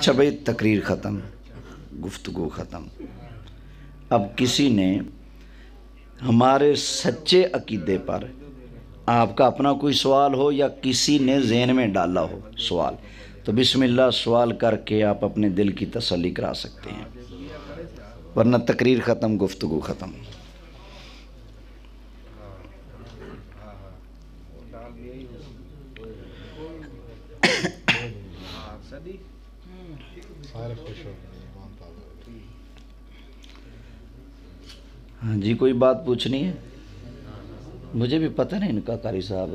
اچھا بھائی، تقریر ختم، گفتگو ختم. اب کسی نے ہمارے سچے عقیدے پر آپ کا اپنا کوئی سوال ہو یا کسی نے ذہن میں ڈالا ہو سوال، تو بسم اللہ سوال کر کے آپ اپنے دل کی تسلی کرا سکتے ہیں، ورنہ تقریر ختم، گفتگو ختم. ہاں جی، کوئی بات پوچھنی ہے؟ مجھے بھی پتہ نہیں ان کا قاری صاحب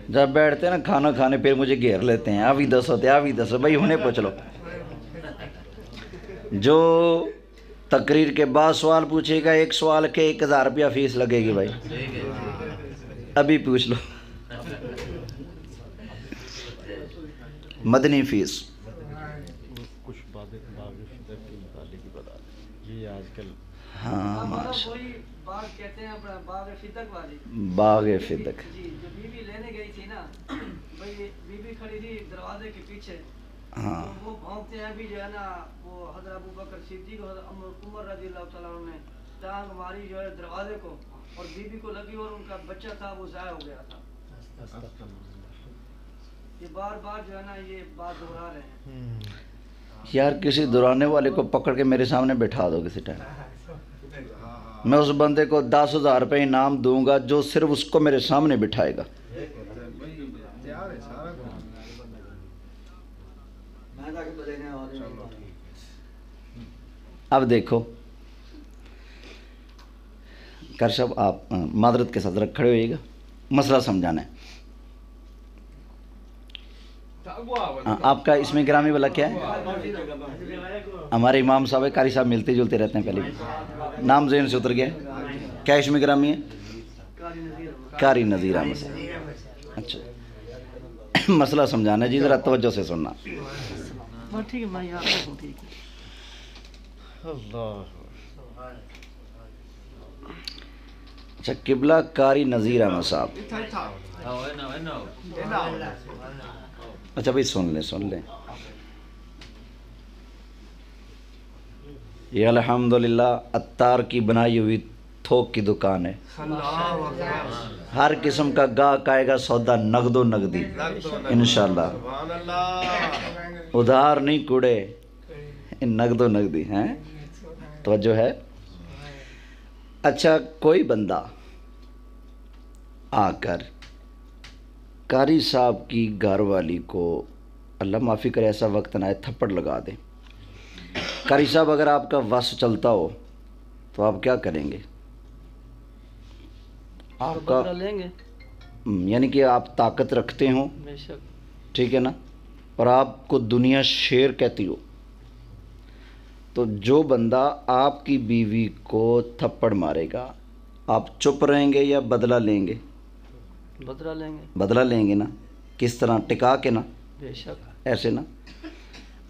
جب بیٹھتے ہیں نا کھانا کھانے پھر مجھے گھیر لیتے ہیں، آوی دسو بھائی انہیں پوچھ لو. جو تقریر کے بعد سوال پوچھے گا، ایک سوال کے 1000 روپیہ فیس لگے گی بھائی، ابھی پوچھ لو. مدنی فیس. کچھ باتیں باغ فدق کے متعلق بتا دیں. یہ آج کل ہاں باغ کہتے ہیں اپنا باغ فدق والی، باغ فدق. جی جو بیوی لینے گئی تھی نا، بھائی بیوی کھڑی تھی دروازے کے پیچھے، ہاں تو وہ بھونکتے ہیں بھی جو ہے نا، وہ حضرت ابوبکر صدیق اور عمر رضی اللہ تعالیٰ عنہ نے ٹانگ ماری جو ہے دروازے کو، اور بیوی کو لگی اور ان کا بچہ تھا وہ ضائع ہو گیا تھا. یہ بار بار جو ہے نا یہ بات دہرا رہے ہیں. یار کسی درانے والے کو پکڑ کے میرے سامنے بٹھا دو کسی ٹائم، میں اس بندے کو 10,000 روپے انعام دوں گا جو صرف اس کو میرے سامنے بٹھائے گا. اب دیکھو کر صاحب، آپ معذرت کے ساتھ کھڑے ہوئیے گا، مسئلہ سمجھانا ہے. آپ کا اس میں گرامی والا کیا ہے؟ ہمارے امام صاحب قاری صاحب ملتے جلتے رہتے ہیں، پہلے نام ذہن سے اتر گیا. کیا اس میں گرامی ہے؟ قاری نذیر احمد صاحب. اچھا مسئلہ سمجھانا ہے جی، ذرا توجہ سے سننا. ٹھیک ہے میں یاد رکھوں. ٹھیک ہے. اچھا قبلہ قاری نذیر احمد صاحب. اچھا بھائی سن لیں. یہ الحمدللہ عطار کی بنائی ہوئی تھوک کی دکان ہے. ہر قسم کا گاہک آئے گا، سودا نقد و نقدی انشاءاللہ، ادھار نہیں کوڑے، نقد و نقدی ہیں. توجہ ہے. اچھا کوئی بندہ آ کر قاری صاحب کی گھر والی کو، اللہ معافی کرے ایسا وقت نہ آئے، تھپڑ لگا دیں. قاری صاحب اگر آپ کا وس چلتا ہو تو آپ کیا کریں گے؟ آپ کا لیں گے، یعنی کہ آپ طاقت رکھتے ہوں، بے شک، ٹھیک ہے نا، اور آپ کو دنیا شیر کہتی ہو، تو جو بندہ آپ کی بیوی کو تھپڑ مارے گا، آپ چپ رہیں گے یا بدلہ لیں گے؟ بدلہ لیں گے. بدلہ لیں گے نا. کس طرح؟ ٹکا کے نا، بے شک. ایسے نا.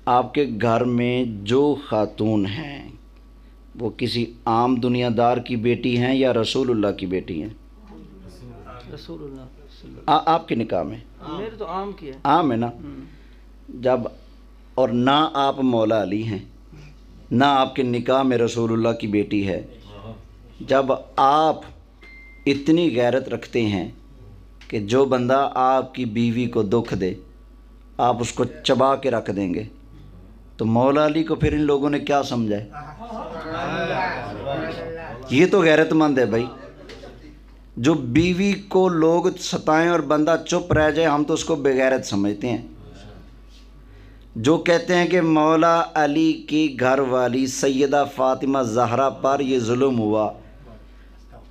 آپ کے گھر میں جو خاتون ہیں وہ کسی عام دنیا دار کی بیٹی ہیں یا رسول اللہ کی بیٹی ہیں؟ رسول اللہ آپ کے نکاح میں میرے تو عام کی ہے. عام ہے نا. جب اور نہ آپ مولا علی ہیں، نہ آپ کے نکاح میں رسول اللہ کی بیٹی ہے، جب آپ اتنی غیرت رکھتے ہیں کہ جو بندہ آپ کی بیوی کو دکھ دے آپ اس کو چبا کے رکھ دیں گے، تو مولا علی کو پھر ان لوگوں نے کیا سمجھا ہے؟ یہ تو غیرت مند ہے بھائی. جو بیوی کو لوگ ستائیں اور بندہ چپ رہ جائے، ہم تو اس کو بے غیرت سمجھتے ہیں. جو کہتے ہیں کہ مولا علی کی گھر والی سیدہ فاطمہ زہرا پر یہ ظلم ہوا،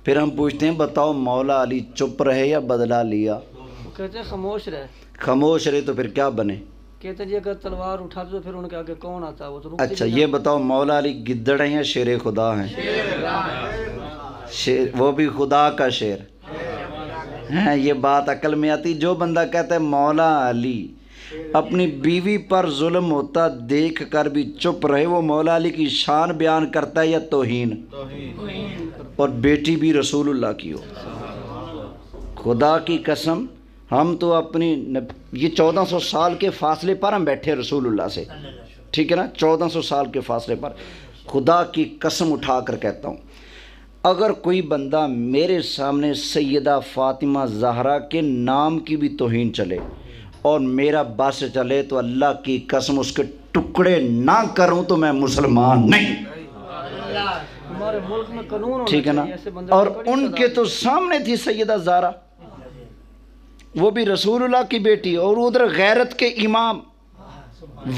پھر ہم پوچھتے ہیں بتاؤ مولا علی چپ رہے یا بدلہ لیا؟ وہ کہتے ہیں خاموش رہے. خاموش رہے تو پھر کیا بنے؟ کہتے ہیں جی اگر تلوار اٹھاتے تو پھر ان کے آگے کون آتا؟ وہ تو رکتے. اچھا یہ بتاؤ مولا علی گدڑ ہیں یا شیر خدا ہیں؟ شیر، وہ بھی خدا کا شیر ہیں. یہ بات عقل میں آتی. جو بندہ کہتا ہے مولا علی اپنی بیوی پر ظلم ہوتا دیکھ کر بھی چپ رہے، وہ مولا علی کی شان بیان کرتا ہے یا توہین؟ اور بیٹی بھی رسول اللہ کی ہو. خدا کی قسم ہم تو اپنی یہ 1400 سال کے فاصلے پر ہم بیٹھے رسول اللہ سے، ٹھیک ہے نا، 1400 سال کے فاصلے پر. خدا کی قسم اٹھا کر کہتا ہوں، اگر کوئی بندہ میرے سامنے سیدہ فاطمہ زہرا کے نام کی بھی توہین چلے اور میرا بس چلے تو اللہ کی قسم اس کے ٹکڑے نہ کروں تو میں مسلمان نہیں. ہمارے ملک میں قانون ہونا ٹھیک ہے نا. چاہیے، ایسے بندے اور کو بڑی ان سزا کے تو سامنے تھی سیدہ زہرا، وہ بھی رسول اللہ کی بیٹی، اور ادھر غیرت کے امام،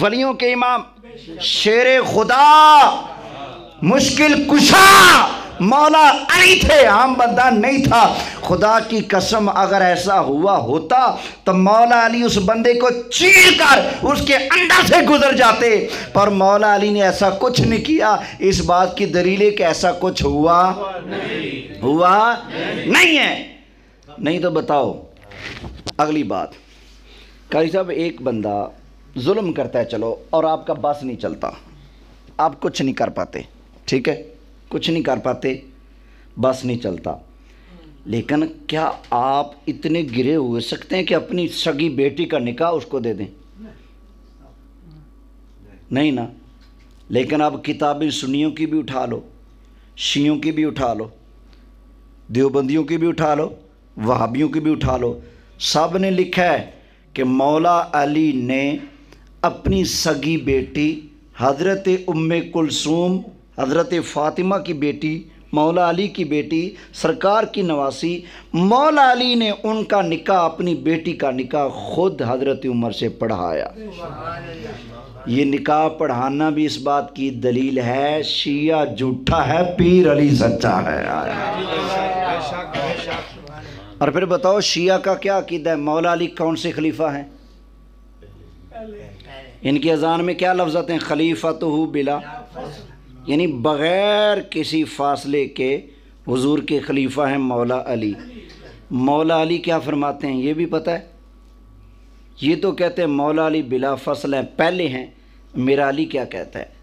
ولیوں کے امام، شیر خدا، مشکل کشا مولا علی تھے، عام بندہ نہیں تھا. خدا کی قسم اگر ایسا ہوا ہوتا تو مولا علی اس بندے کو چیر کر اس کے اندر سے گزر جاتے، پر مولا علی نے ایسا کچھ نہیں کیا. اس بات کی دلیل ہے کہ ایسا کچھ ہوا نہیں ہے. نہیں تو بتاؤ. اگلی بات، قاری صاحب ایک بندہ ظلم کرتا ہے چلو، اور آپ کا بس نہیں چلتا، آپ کچھ نہیں کر پاتے، ٹھیک ہے، کچھ نہیں کر پاتے، بس نہیں چلتا، لیکن کیا آپ اتنے گرے ہوئے سکتے ہیں کہ اپنی سگی بیٹی کا نکاح اس کو دے دیں؟ نہیں نا. لیکن اب کتابیں سنیوں کی بھی اٹھا لو، شیعوں کی بھی اٹھا لو، دیوبندیوں کی بھی اٹھا لو، وہابیوں کی بھی اٹھا لو، سب نے لکھا ہے کہ مولا علی نے اپنی سگی بیٹی حضرت ام کلثوم، حضرت فاطمہ کی بیٹی، مولا علی کی بیٹی، سرکار کی نواسی، مولا علی نے ان کا نکاح، اپنی بیٹی کا نکاح خود حضرت عمر سے پڑھایا. یہ نکاح پڑھانا بھی اس بات کی دلیل ہے شیعہ جھوٹا ہے، پیر علی سچا ہے. اور پھر بتاؤ شیعہ کا کیا عقیدہ ہے؟ مولا علی کون سے خلیفہ ہیں؟ ان کی اذان میں کیا لفظ آتے ہیں؟ خلیفۃہ بلا، یعنی بغیر کسی فاصلے کے حضور کے خلیفہ ہیں مولا علی. مولا علی کیا فرماتے ہیں یہ بھی پتہ ہے؟ یہ تو کہتے ہیں مولا علی بلا فصل ہیں، پہلے ہیں. میرا علی کیا کہتا ہے؟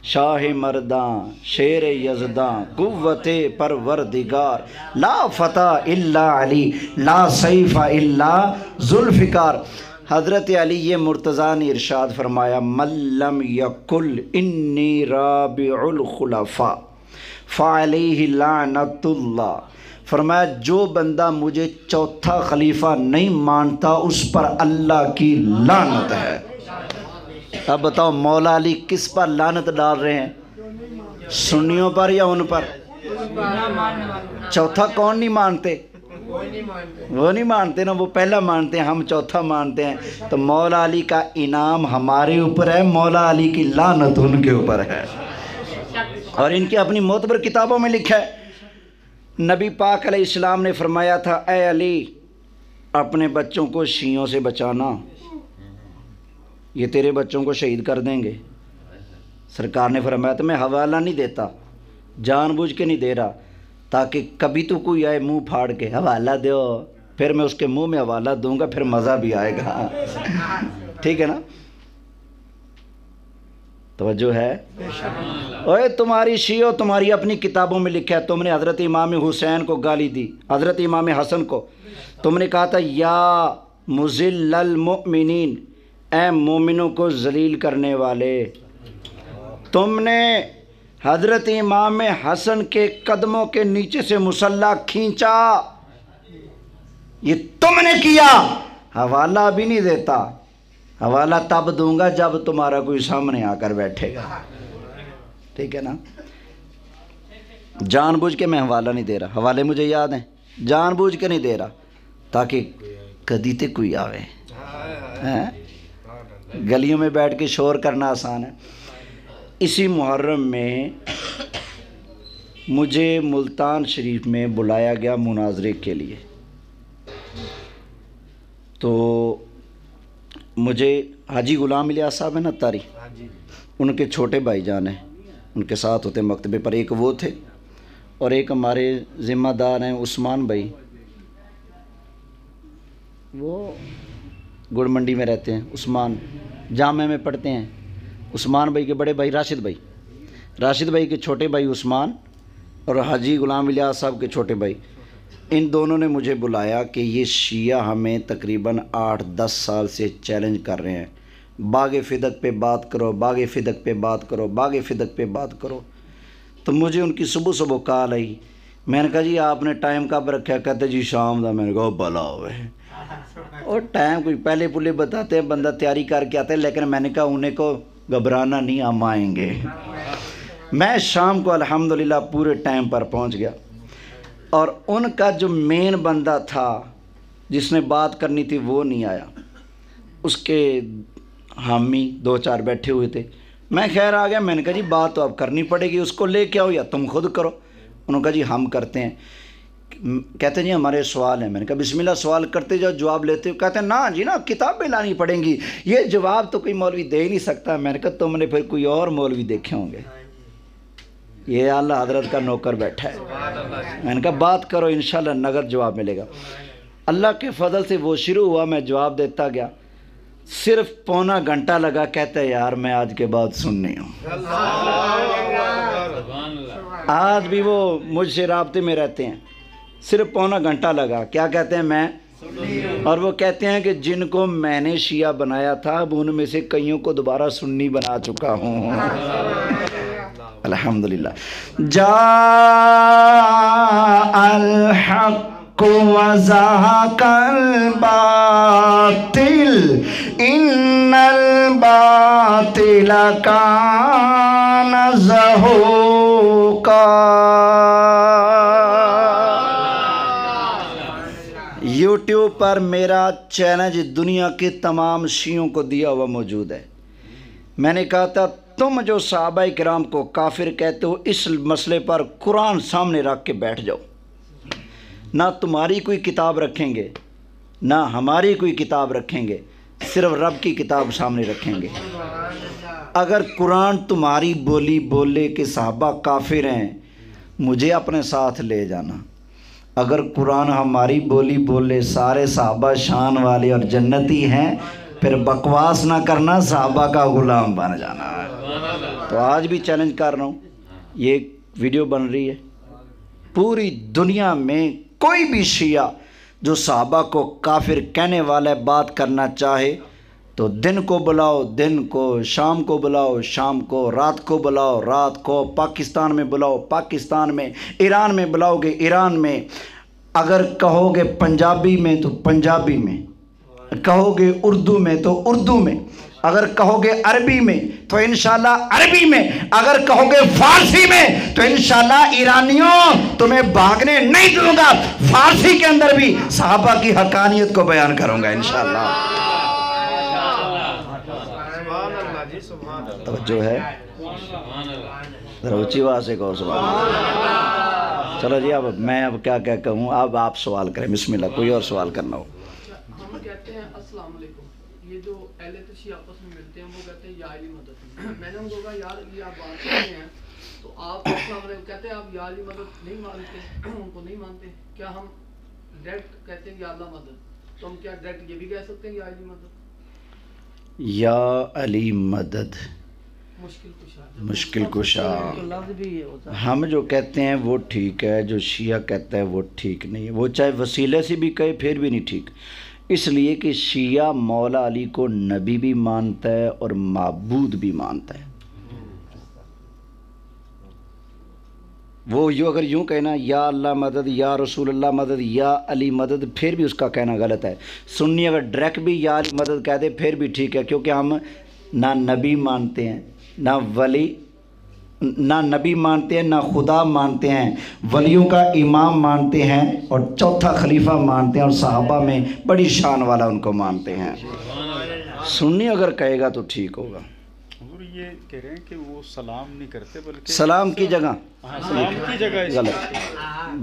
شاہ مرداں، شیر یزداں، قوت پروردگار، لا فتح الا علی، لا سیف الا ذوالفقار. حضرت علی یہ مرتضیٰ نے ارشاد فرمایا، من لم یقل انی رابع الخلفاء فعلیہ لعنت اللہ. فرمایا جو بندہ مجھے چوتھا خلیفہ نہیں مانتا اس پر اللہ کی لعنت ہے. اب بتاؤ مولا علی کس پر لعنت ڈال رہے ہیں؟ سنیوں پر یا ان پر؟ چوتھا کون نہیں مانتے؟ وہ نہیں مانتے نا، وہ پہلا مانتے ہیں، ہم چوتھا مانتے ہیں. تو مولا علی کا انعام ہمارے اوپر ہے، مولا علی کی لعنت ان کے اوپر ہے. اور ان کی اپنی معتبر کتابوں میں لکھا ہے، نبی پاک علیہ السلام نے فرمایا تھا، اے علی اپنے بچوں کو شیعوں سے بچانا، یہ تیرے بچوں کو شہید کر دیں گے. سرکار نے فرمایا تو میں حوالہ نہیں دیتا، جان بوجھ کے نہیں دے رہا، تاکہ کبھی تو کوئی آئے منہ پھاڑ کے حوالہ دو، پھر میں اس کے منہ میں حوالہ دوں گا، پھر مزہ بھی آئے گا. ٹھیک ہے نا؟ توجہ ہے؟ اوے تمہاری شیعوں، تمہاری اپنی کتابوں میں لکھا ہے، تم نے حضرت امام حسین کو گالی دی، حضرت امام حسن کو تم نے کہا تھا یا مذل المؤمنین، اے مومنوں کو ذلیل کرنے والے. تم نے حضرت امام حسن کے قدموں کے نیچے سے مسلح کھینچا، یہ تم نے کیا. حوالہ بھی نہیں دیتا، حوالہ تب دوں گا جب تمہارا کوئی سامنے آ کر بیٹھے گا. ٹھیک ہے نا؟ جان بوجھ کے میں حوالہ نہیں دے رہا، حوالے مجھے یاد ہیں، جان بوجھ کے نہیں دے رہا تاکہ کدی تے کوئی آوے. گلیوں میں بیٹھ کے شور کرنا آسان ہے. اسی محرم میں مجھے ملتان شریف میں بلایا گیا مناظرے کے لیے. تو مجھے حاجی غلام الیاس صاحب ہیں نا تاری، ان کے چھوٹے بھائی جان ہیں، ان کے ساتھ ہوتے مکتبے پر، ایک وہ تھے اور ایک ہمارے ذمہ دار ہیں عثمان بھائی، وہ گڑ منڈی میں رہتے ہیں. عثمان جامعہ میں پڑھتے ہیں. عثمان بھائی کے بڑے بھائی راشد بھائی، راشد بھائی کے چھوٹے بھائی عثمان، اور حاجی غلام الیاس صاحب کے چھوٹے بھائی. ان دونوں نے مجھے بلایا کہ یہ شیعہ ہمیں تقریباً 8-10 سال سے چیلنج کر رہے ہیں، باغ فدق پہ بات کرو، باغ فدق پہ بات کرو، باغ فدق پہ بات کرو۔ تو مجھے ان کی صبح صبح کال آئی، میں نے کہا جی آپ نے ٹائم کب رکھا؟ کہتے جی شام دا۔ میں نے کہا بلا ہوئے، اور ٹائم کوئی پہلے پلے بتاتے ہیں، بندہ تیاری کر کے آتا ہے، لیکن میں نے کہا انہیں کو گھبرانا نہیں، ہم آئیں گے۔ میں شام کو الحمدللہ پورے ٹائم پر پہنچ گیا، اور ان کا جو مین بندہ تھا جس نے بات کرنی تھی وہ نہیں آیا، اس کے حامی 2-4 بیٹھے ہوئے تھے۔ میں خیر آ گیا، میں نے کہا جی بات تو اب کرنی پڑے گی، اس کو لے کے آؤ یا تم خود کرو۔ انہوں نے کہا جی ہم کرتے ہیں۔ کہتے ہیں جی ہمارے سوال ہیں۔ میں نے کہا بسم اللہ سوال کرتے جاؤ، جواب لیتے ہو۔ کہتے ہیں نا جی نا کتابیں لانی پڑیں گی، یہ جواب تو کوئی مولوی دے ہی نہیں سکتا۔ میں نے کہا تم نے پھر کوئی اور مولوی دیکھے ہوں گے، یہ اعلیٰ حضرت کا نوکر بیٹھا ہے۔ میں نے کہا بات کرو، انشاءاللہ نغد جواب ملے گا۔ اللہ کے فضل سے وہ شروع ہوا، میں جواب دیتا گیا، صرف پونا گھنٹہ لگا۔ کہتا ہے یار میں آج کے بعد سننی ہوں۔ آج بھی وہ مجھ سے رابطے میں رہتے ہیں، صرف پونا گھنٹہ لگا۔ کیا کہتے ہیں؟ میں، اور وہ کہتے ہیں کہ جن کو میں نے شیعہ بنایا تھا اب ان میں سے کئیوں کو دوبارہ سنی بنا چکا ہوں۔ الحمدللہ۔ جاء الحق وزهق الباطل ان الباطل كان زهوقا۔ یوٹیوب پر میرا چیلنج دنیا کے تمام شیعوں کو دیا ہوا موجود ہے۔ میں نے کہا تھا تم جو صحابہ کرام کو کافر کہتے ہو، اس مسئلے پر قرآن سامنے رکھ کے بیٹھ جاؤ، نہ تمہاری کوئی کتاب رکھیں گے نہ ہماری کوئی کتاب رکھیں گے، صرف رب کی کتاب سامنے رکھیں گے۔ اگر قرآن تمہاری بولی بولے کہ صحابہ کافر ہیں، مجھے اپنے ساتھ لے جانا۔ اگر قرآن ہماری بولی بولے سارے صحابہ شان والے اور جنتی ہیں، پھر بکواس نہ کرنا، صحابہ کا غلام بن جانا ہے۔ تو آج بھی چیلنج کر رہا ہوں، یہ ویڈیو بن رہی ہے، پوری دنیا میں کوئی بھی شیعہ جو صحابہ کو کافر کہنے والا بات کرنا چاہے تو دن کو بلاؤ، دن کو، شام کو بلاؤ، شام کو، رات کو بلاؤ، رات کو، پاکستان میں بلاؤ، پاکستان میں، ایران میں بلاؤ گے ایران میں، اگر کہو گے پنجابی میں تو پنجابی میں، کہو گے اردو میں تو اردو میں، اگر کہو گے عربی میں تو انشاءاللہ عربی میں، اگر کہو گے فارسی میں تو انشاءاللہ ایرانیوں تمہیں بھاگنے نہیں دوں گا، فارسی کے اندر بھی صحابہ کی حقانیت کو بیان کروں گا انشاءاللہ۔ توجہ ہے؟ ذرا اونچی آواز سے کہو سبحان اللہ۔ چلو جی اب میں کیا کہوں، اب آپ سوال کریں، بسم اللہ، کوئی اور سوال کرنا ہو۔ ہم کہتے ہیں السلام علیکم، یہ جو اہل شیعہ آپس میں ملتے ہیں وہ کہتے ہیں یا علی مدد۔ میں نے ان کو کہا یار یہ آپ بات کرتے ہیں تو آپ السلام علیکم کہتے ہیں، آپ یا علی مدد نہیں مانتے، ان کو نہیں مانتے، کیا ہم ڈائریکٹ کہتے ہیں یا اللہ مدد، تو ہم کیا ڈائریکٹ یہ بھی کہہ سکتے ہیں یا علی مدد؟ یا علی مدد، مشکل کشا، ہم جو کہتے ہیں وہ ٹھیک ہے، جو شیعہ کہتا ہے وہ ٹھیک نہیں ہے، وہ چاہے وسیلے سے بھی کہے پھر بھی نہیں ٹھیک، اس لیے کہ شیعہ مولا علی کو نبی بھی مانتا ہے اور معبود بھی مانتا ہے۔ وہ اگر یوں کہنا یا اللہ مدد، یا رسول اللہ مدد، یا علی مدد، پھر بھی اس کا کہنا غلط ہے۔ سنی اگر ڈائریکٹ بھی یا علی مدد کہہ دے پھر بھی ٹھیک ہے، کیونکہ ہم نہ نبی مانتے ہیں، نہ ولی، نہ نبی مانتے ہیں، نہ خدا مانتے ہیں، ولیوں کا امام مانتے ہیں اور چوتھا خلیفہ مانتے ہیں، اور صحابہ میں بڑی شان والا ان کو مانتے ہیں۔ سنی اگر کہے گا تو ٹھیک ہوگا۔ حضور یہ کہہ رہے ہیں کہ وہ سلام نہیں کرتے بلکہ سلام کی جگہ سلام کی جگہ غلط،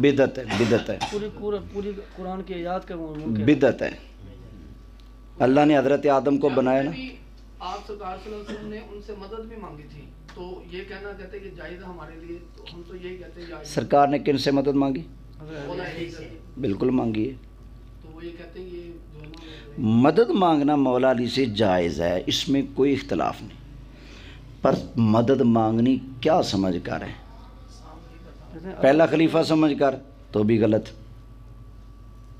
بدعت ہے، بدعت ہے، پوری قرآن کی آیات کا بدعت ہے۔ اللہ نے حضرت آدم کو بنایا نا، آپ سرکار صلی اللہ علیہ وسلم نے ان سے مدد بھی مانگی تھی، تو یہ کہنا کہتے ہیں کہ جائز ہے ہمارے لیے، تو ہم تو یہی کہتے ہیں سرکار نے کن سے مدد مانگی؟ تو بالکل مانگی ہے۔ وہ یہ کہتے ہیں یہ جو ہے نا مدد مانگنا مولا علی سے جائز ہے، اس میں کوئی اختلاف نہیں، پر مدد مانگنی کیا سمجھ کر ہے؟ پہلا خلیفہ سمجھ کر تو بھی غلط،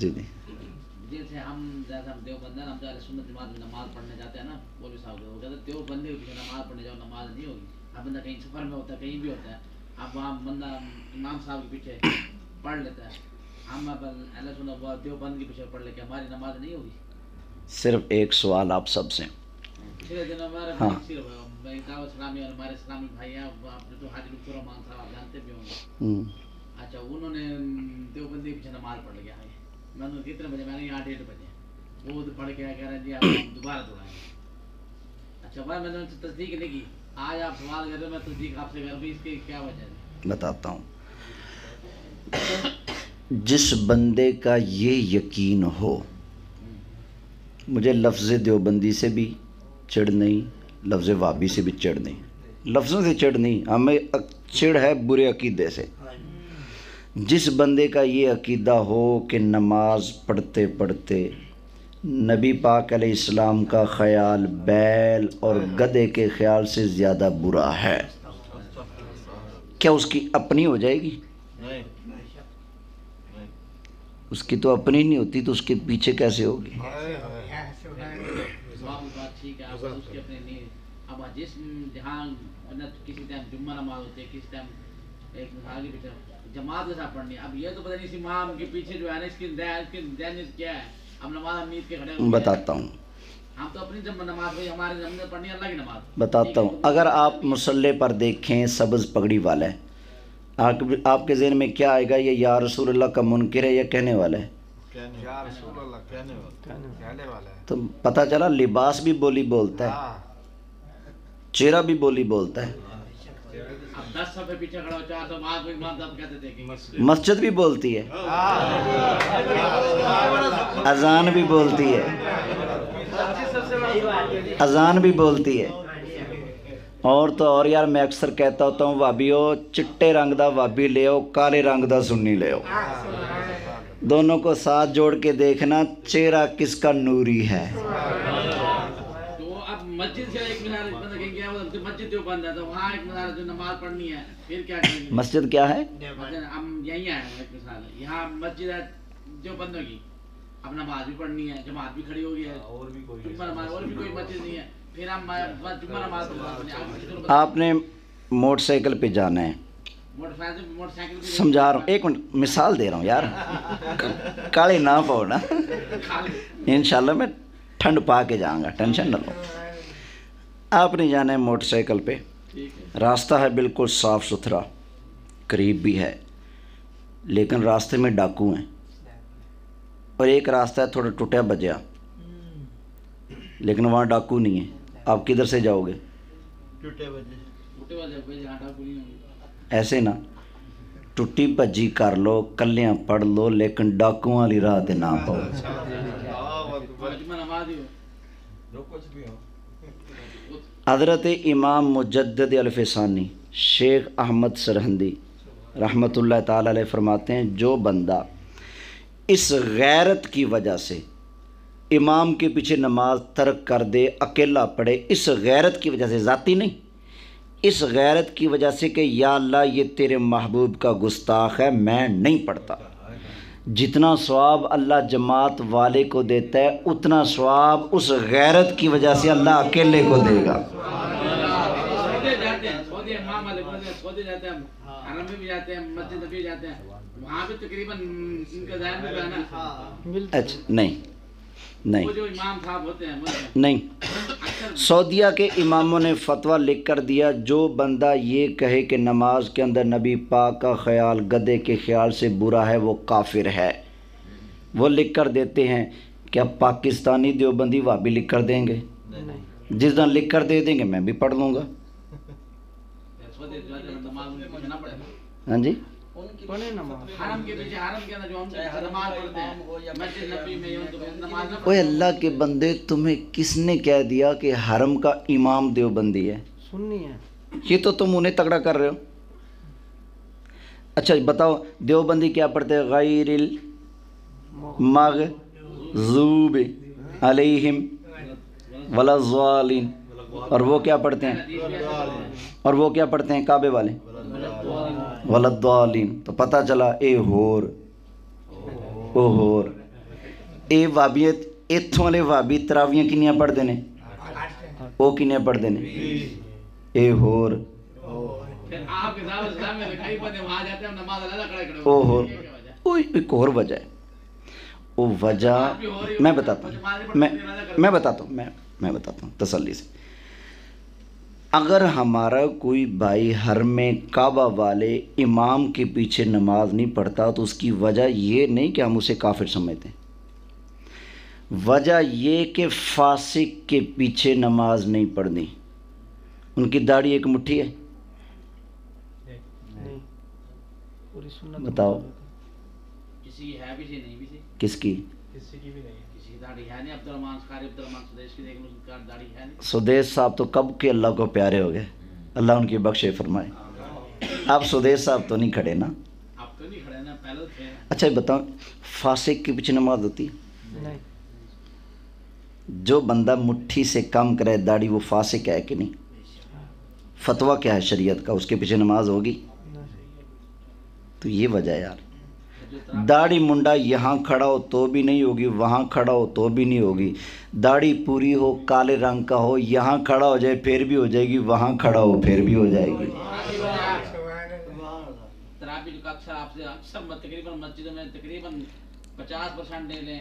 جی جی جیسے ہم جیسے ہم دیوبند ہیں ہم جو سنت جماعت میں نماز پڑھنے جاتے ہیں نا مولوی صاحب وہ کہتے ہیں دیوبندی کے پیچھے نماز پڑھنے جاؤ نماز نہیں ہوگی. اب بندہ کہیں سفر میں ہوتا ہے کہیں بھی ہوتا ہے اب وہاں بندہ امام صاحب کے پیچھے پڑھ لیتا ہے. ہم اب اللہ سنو دیوبند کے پیچھے پڑھ لے کے ہماری نماز نہیں ہوگی. صرف ایک سوال آپ سب سے. پچھلے دن ہمارے ہاں. دعوت اسلامی اور ہمارے اسلامی بھائی ہیں آپ نے تو حاجی لطف الرحمان صاحب آپ جانتے بھی ہوں گے. اچھا انہوں نے دیوبندی کے پیچھے نماز پڑھ لیا ہے. میں نے کتنے بجے میں نے 8 بجے وہ پڑھ کے کہہ رہے جی آپ دوبارہ دوڑائیں. اچھا بھائی میں نے ان سے تصدیق نہیں کی. آج آپ سوال کر رہے میں تصدیق آپ سے کر رہی اس کی کیا وجہ ہے بتاتا ہوں. جس بندے کا یہ یقین ہو, مجھے لفظ دیوبندی سے بھی چڑ نہیں, لفظ وابی سے بھی چڑ نہیں, لفظوں سے چڑ نہیں, ہمیں چڑ ہے برے عقیدے سے. جس بندے کا یہ عقیدہ ہو کہ نماز پڑھتے پڑھتے نبی پاک علیہ السلام کا خیال بیل اور گدھے کے خیال سے زیادہ برا ہے, کیا اس کی اپنی ہو جائے گی؟ اس کی تو اپنی نہیں ہوتی تو اس کے پیچھے کیسے ہوگی؟ ٹھیک ہے آپ اس کے اپنے نہیں. اب جس جہاں کسی ٹائم جمعہ نماز ہوتی ہے کسی ٹائم ایک مثال کے پیچھے جماعت کے ساتھ پڑھنی ہے. اب یہ تو پتہ نہیں اس امام کے پیچھے جو ہے نا اس کی ذہنیت کیا ہے. اب نماز ہم نیت کے کھڑے بتاتا ہوں, ہم تو اپنی نماز پڑھی ہماری نماز پڑھنی اللہ کی نماز. بتاتا ہوں. اگر آپ مصلی پر دیکھیں سبز پگڑی والا ہے, آپ کے ذہن میں کیا آئے گا؟ یہ یا رسول اللہ کا منکر ہے یا کہنے والا ہے؟ یا رسول اللہ کہنے والا ہے. تو پتہ چلا لباس بھی بولی بولتا ہے, چہرہ بھی بولی بولتا ہے. اب 10 صفحے پیچھے کھڑا ہو 400 بعد کوئی امام صاحب کہتے تھے کہ مسجد بھی بولتی ہے, اذان بھی بولتی ہے, اذان بھی بولتی ہے. اور تو اور یار میں اکثر کہتا ہوتا ہوں وابیو چٹے رنگ دا وابی لے آؤ کالے رنگ دا سنی لے آؤ, دونوں کو ساتھ جوڑ کے دیکھنا چہرہ کس کا نوری ہے. تو اب مسجد سے ایک مثال بندہ کہیں گے مسجد جو بند ہے تو وہاں ایک مثال جو نماز پڑھنی ہے پھر کیا کریں گے؟ مسجد کیا ہے؟ ہم یہیں آئے ہیں ایک مثال ہے یہاں مسجد ہے جو بند ہوگی اب نماز بھی پڑھنی ہے جماعت بھی کھڑی ہوگی ہے اور بھی کوئی مسجد نہیں ہے پھر ہم جمعہ نماز آپ نے موٹر سائیکل پہ جانا ہے, موٹر سائیکل سمجھا رہا ہوں, ایک منٹ مثال دے رہا ہوں یار, کالے نہ پاؤ نا, انشاءاللہ میں ٹھنڈ پا کے جاؤں گا, ٹینشن نہ لو. آپ نے جانا ہے موٹر سائیکل پہ, راستہ ہے بالکل صاف ستھرا, قریب بھی ہے, لیکن راستے میں ڈاکو ہیں, اور ایک راستہ ہے تھوڑا ٹوٹیا بجیا, لیکن وہاں ڈاکو نہیں ہے. آپ کدھر سے جاؤ گے؟ ایسے نا ٹوٹی بجی کر لو کلیاں پڑھ لو لیکن ڈاکوں والی راہ تے نہ پاؤ. حضرت امام مجدد الفسانی شیخ احمد سرہندی رحمۃ اللہ تعالی علیہ فرماتے ہیں جو بندہ اس غیرت کی وجہ سے امام کے پیچھے نماز ترک کر دے, اکیلا پڑھے, اس غیرت کی وجہ سے, ذاتی نہیں, اس غیرت کی وجہ سے کہ یا اللہ یہ تیرے محبوب کا گستاخ ہے میں نہیں پڑھتا, جتنا ثواب اللہ جماعت والے کو دیتا ہے اتنا ثواب اس غیرت کی وجہ سے اللہ اکیلے کو دے گا. سعودی جاتے ہیں حرم میں بھی جاتے ہیں مسجد بھی جاتے ہیں وہاں بھی تقریباً ان کا ذہن بھی ہے نا. اچھا نہیں نہیں وہ جو امام صاحب ہوتے ہیں نہیں, سعودیہ کے اماموں نے فتویٰ لکھ کر دیا جو بندہ یہ کہے کہ نماز کے اندر نبی پاک کا خیال گدھے کے خیال سے برا ہے وہ کافر ہے. وہ لکھ کر دیتے ہیں. کیا پاکستانی دیوبندی وہابی لکھ کر دیں گے؟ جس دن لکھ کر دے دیں گے میں بھی پڑھ لوں گا. ہاں جی اوے اللہ کے بندے تمہیں کس نے کہہ دیا کہ حرم کا امام دیوبندی ہے؟ سنی ہے یہ تو تم انہیں تگڑا کر رہے ہو. اچھا بتاؤ دیوبندی کیا پڑھتے ہیں؟ غیر المغضوب علیہم ولا الضالین. اور وہ کیا پڑھتے ہیں؟ اور وہ کیا پڑھتے ہیں کعبے والے؟ ولا الضالین. تو پتہ چلا اے ہور او ہور ਇਹ ਵਾਬੀਅਤ ਇੱਥੋਂ ਵਾਲੇ ਵਾਬੀ ਤਰਾਵੀਆਂ ਕਿੰਨੀਆਂ ਪੜ੍ਹਦੇ ਨੇ? ਉਹ ਕਿੰਨੀਆਂ ਪੜ੍ਹਦੇ ਨੇ? ਇਹ ਹੋਰ پھر آپ کے صاحب اسلام میں کئی بندے وہاں جاتے ہیں نماز اللہ کھڑے کھڑے وہ ہو ایک اور وجہ ہے. وہ وجہ میں بتاتا ہوں میں بتاتا ہوں تسلی سے. اگر ہمارا کوئی بھائی حرم کعبہ والے امام کے پیچھے نماز نہیں پڑھتا تو اس کی وجہ یہ نہیں کہ ہم اسے کافر سمجھتے ہیں. وجہ یہ کہ فاسق کے پیچھے نماز نہیں پڑھنی. ان کی داڑھی ایک مٹھی ہے, بتاؤ کسی کی ہے بھی سی نہیں بھی سی, کس کی؟ کسی کی داڑھی ہے نہیں. عبد الرحمان قاری عبد الرحمان سدیش کی لیکن اس کی داڑھی ہے نہیں. سدیش صاحب تو کب کے اللہ کو پیارے ہو گئے, اللہ ان کی بخشے فرمائے. آپ سدیش صاحب تو نہیں کھڑے نا؟ آپ تو نہیں کھڑے نا, پہلے تھے. اچھا بتاؤ, فاسق کے پیچھے نماز ہوتی ہے؟ جو بندہ مٹھی سے کم کرے داڑھی وہ فاسق ہے کہ نہیں؟ فتویٰ کیا ہے شریعت کا, اس کے پیچھے نماز ہوگی؟ تو یہ وجہ ہے یار. داڑھی منڈا یہاں کھڑا ہو تو بھی نہیں ہوگی, وہاں کھڑا ہو تو بھی نہیں ہوگی. داڑھی پوری ہو, کالے رنگ کا ہو, یہاں کھڑا ہو جائے پھر بھی ہو جائے گی, وہاں کھڑا ہو پھر بھی ہو جائے گی. تراپی کا اکثر تقریباً مسجدوں میں تقریباً 50% لے لیں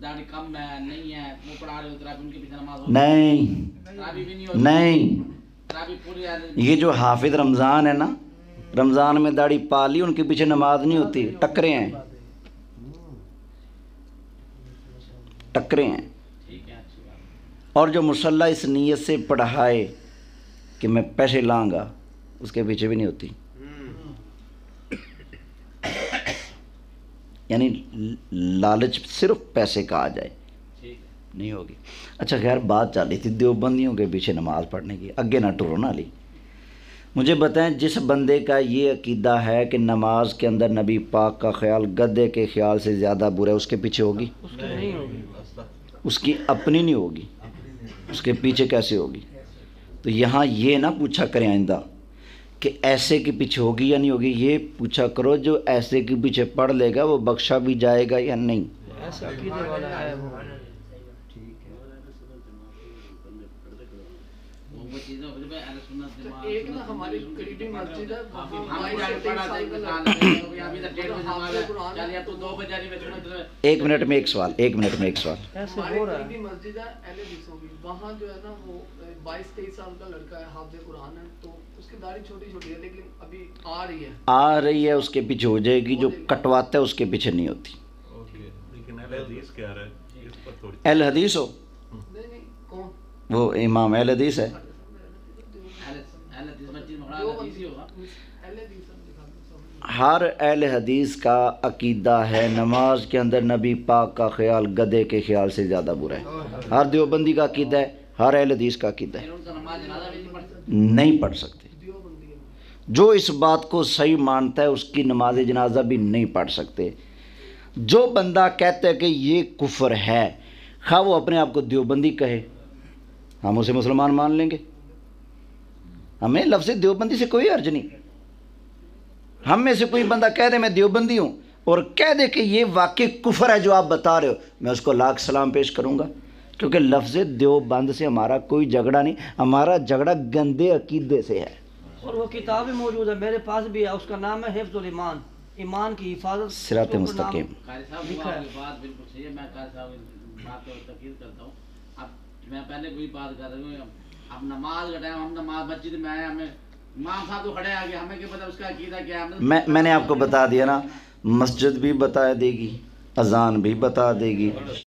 داڑھی کم ہے نہیں ہے, وہ پڑھا رہے ہو تراپی ان کے پیچھے نماز ہوگی نہیں تراپی بھی نہیں ہوتی. نہیں, تراپی پوری یہ جو حافظ رمضان ہے نا, رمضان میں داڑھی پا لی, ان کے پیچھے نماز نہیں ہوتی, ٹکرے ہیں ٹکرے ہیں. ٹھیک ہے, اچھی بات. اور جو مصلی اس نیت سے پڑھائے کہ میں پیسے لاؤں گا, اس کے پیچھے بھی نہیں ہوتی. یعنی لالچ صرف پیسے کا آ جائے نہیں ہوگی. اچھا خیر, بات چل رہی تھی دیوبندیوں کے پیچھے نماز پڑھنے کی, اگے نہ ٹرو نا لی. مجھے بتائیں, جس بندے کا یہ عقیدہ ہے کہ نماز کے اندر نبی پاک کا خیال گدے کے خیال سے زیادہ برا ہے, اس کے پیچھے ہوگی؟ اس کی اپنی نہیں ہوگی, اس کے پیچھے کیسے ہوگی؟ تو یہاں یہ نہ پوچھا کریں آئندہ کہ ایسے کے پیچھے ہوگی یا نہیں ہوگی, یہ پوچھا کرو جو ایسے کے پیچھے پڑھ لے گا وہ بخشا بھی جائے گا یا نہیں. ایک نا ہماری قریبی مسجد ہے, ایک منٹ میں ایک سوال ہماری قریبی مسجد ہے اہل حدیثوں کی, وہاں جو ہے نا وہ 22-23 سال کا لڑکا ہے, حافظ قرآن ہے, تو اس کی داڑھی چھوٹی چھوٹی ہے لیکن ابھی آ رہی ہے, اس کے پیچھے ہو جائے گی. جو کٹواتا ہے اس کے پیچھے نہیں ہوتی. اہل حدیث ہو, نہیں کون وہ امام اہل حدیث ہے. ہر اہل حدیث کا عقیدہ ہے نماز کے اندر نبی پاک کا خیال گدے کے خیال سے زیادہ برا ہے. ہر دیوبندی کا عقیدہ ہے, ہر اہل حدیث کا عقیدہ ہے. نہیں پڑھ سکتے. جو اس بات کو صحیح مانتا ہے اس کی نماز جنازہ بھی نہیں پڑھ سکتے. جو بندہ کہتا ہے کہ یہ کفر ہے, خواہ وہ اپنے آپ کو دیوبندی کہے, ہم اسے مسلمان مان لیں گے. ہمیں لفظ دیوبندی سے کوئی حرج نہیں. ہم میں سے کوئی بندہ کہہ دے میں دیوبندی ہوں اور کہہ دے کہ یہ واقعی کفر ہے جو آپ بتا رہے ہو, میں اس کو لاکھ سلام پیش کروں گا, کیونکہ لفظ دیوبند سے ہمارا کوئی جھگڑا نہیں, ہمارا جھگڑا گندے عقیدے سے ہے. اور وہ کتاب بھی موجود ہے میرے پاس بھی ہے, اس کا نام ہے حفظ الایمان, ایمان کی حفاظت, صراط مستقیم. قاری صاحب بات بالکل صحیح ہے. میں قاری صاحب بات کو تقریر کرتا ہوں. اب میں پہلے کوئی بات کر رہا ہوں, اب نماز کا ٹائم, ہم نماز مسجد میں آئے, ہمیں امام صاحب تو کھڑے آگے, ہمیں کیا پتا اس کا عقیدہ کیا ہے. میں نے آپ کو بتا دیا نا, مسجد بھی بتا دے گی, اذان بھی بتا دے گی,